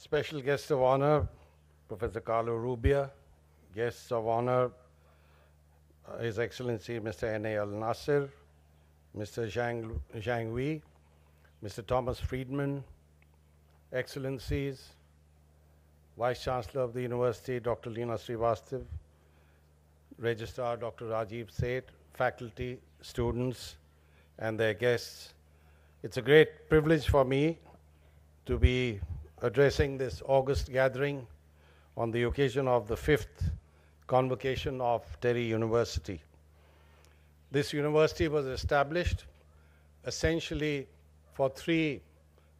Special guest of honor, Professor Carlo Rubia. Guests of honor, His Excellency Mr. N.A. Al-Nasir, Mr. Zhang Wei, Mr. Thomas Friedman, Excellencies, Vice Chancellor of the University, Dr. Leena Srivastav, Registrar Dr. Rajiv Seth, faculty, students, and their guests. It's a great privilege for me to be addressing this August gathering on the occasion of the Fifth Convocation of TERI University. This university was established essentially for three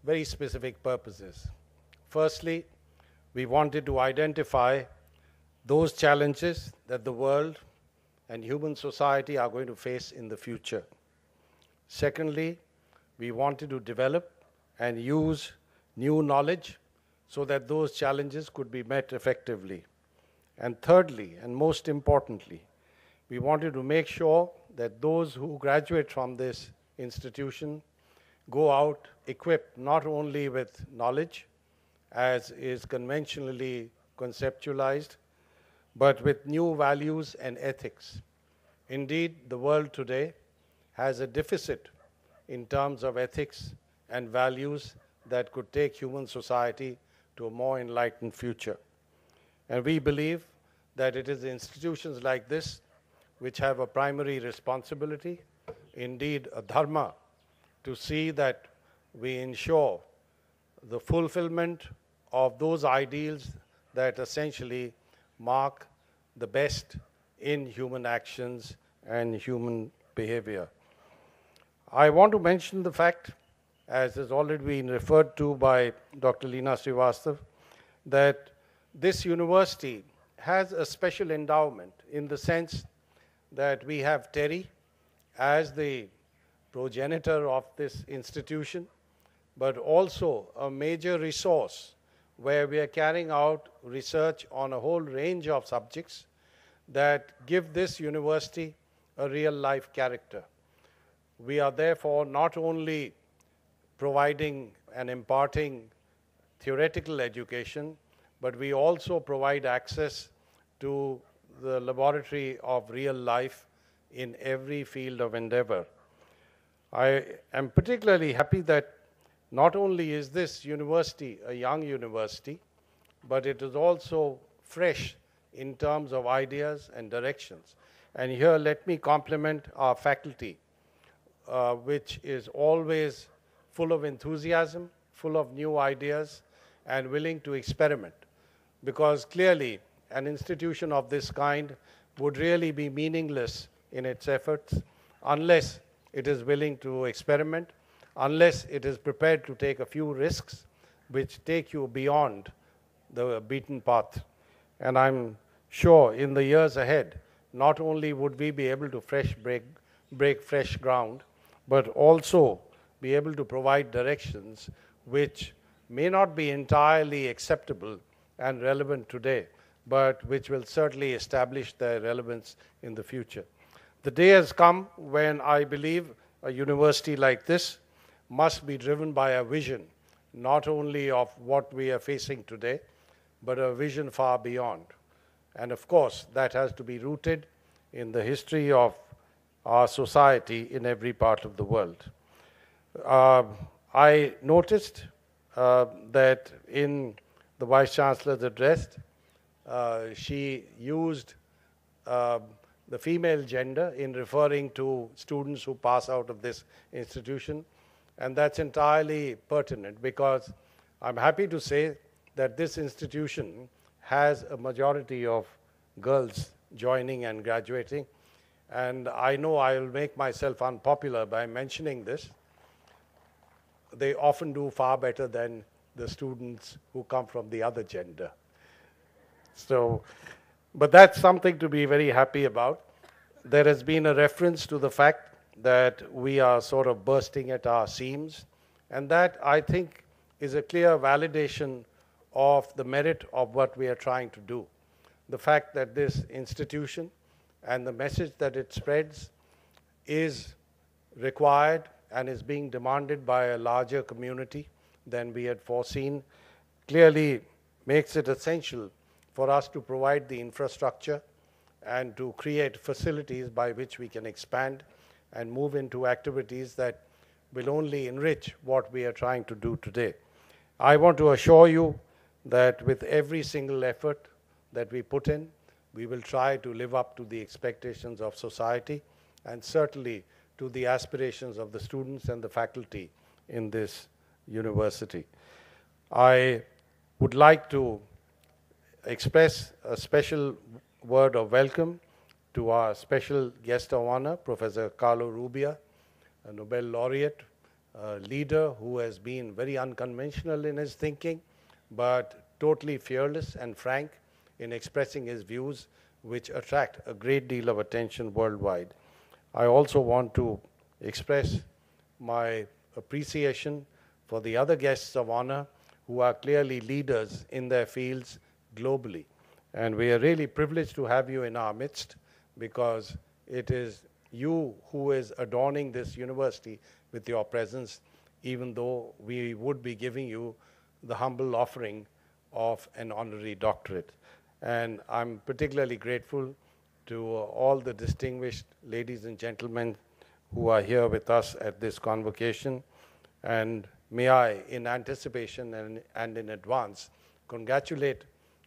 very specific purposes. Firstly, we wanted to identify those challenges that the world and human society are going to face in the future. Secondly, we wanted to develop and use new knowledge so that those challenges could be met effectively. And thirdly, and most importantly, we wanted to make sure that those who graduate from this institution go out equipped not only with knowledge, as is conventionally conceptualized, but with new values and ethics. Indeed, the world today has a deficit in terms of ethics and values that could take human society to a more enlightened future. And we believe that it is institutions like this which have a primary responsibility, indeed a dharma, to see that we ensure the fulfillment of those ideals that essentially mark the best in human actions and human behavior. I want to mention the fact, as has already been referred to by Dr. Leena Srivastav, that this university has a special endowment in the sense that we have TERI as the progenitor of this institution, but also a major resource where we are carrying out research on a whole range of subjects that give this university a real-life character. We are therefore not only providing and imparting theoretical education, but we also provide access to the laboratory of real life in every field of endeavor. I am particularly happy that not only is this university a young university, but it is also fresh in terms of ideas and directions. And here let me compliment our faculty, which is always full of enthusiasm, full of new ideas, and willing to experiment. Because clearly, an institution of this kind would really be meaningless in its efforts unless it is willing to experiment, unless it is prepared to take a few risks which take you beyond the beaten path. And I'm sure in the years ahead, not only would we be able to break fresh ground, but also be able to provide directions which may not be entirely acceptable and relevant today, but which will certainly establish their relevance in the future. The day has come when I believe a university like this must be driven by a vision, not only of what we are facing today, but a vision far beyond. And of course, that has to be rooted in the history of our society in every part of the world. I noticed that in the Vice Chancellor's address, she used the female gender in referring to students who pass out of this institution. And that's entirely pertinent because I'm happy to say that this institution has a majority of girls joining and graduating. And I know I'll make myself unpopular by mentioning this. They often do far better than the students who come from the other gender. So, but that's something to be very happy about. There has been a reference to the fact that we are sort of bursting at our seams, and that, I think, is a clear validation of the merit of what we are trying to do. The fact that this institution and the message that it spreads is required and is being demanded by a larger community than we had foreseen, clearly makes it essential for us to provide the infrastructure and to create facilities by which we can expand and move into activities that will only enrich what we are trying to do today. I want to assure you that with every single effort that we put in, we will try to live up to the expectations of society and certainly to the aspirations of the students and the faculty in this university. I would like to express a special word of welcome to our special guest of honor, Professor Carlo Rubbia, a Nobel laureate, a leader who has been very unconventional in his thinking, but totally fearless and frank in expressing his views, which attract a great deal of attention worldwide. I also want to express my appreciation for the other guests of honor who are clearly leaders in their fields globally. And we are really privileged to have you in our midst because it is you who is adorning this university with your presence, even though we would be giving you the humble offering of an honorary doctorate. And I'm particularly grateful to all the distinguished ladies and gentlemen who are here with us at this convocation. And may I, in anticipation and in advance, congratulate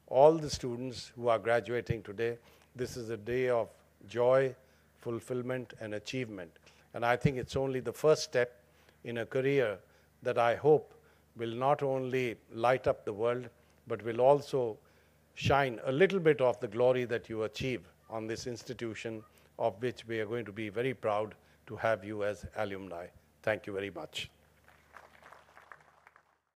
all the students who are graduating today. This is a day of joy, fulfillment, and achievement. And I think it's only the first step in a career that I hope will not only light up the world, but will also shine a little bit of the glory that you achieve on this institution, of which we are going to be very proud to have you as alumni. Thank you very much.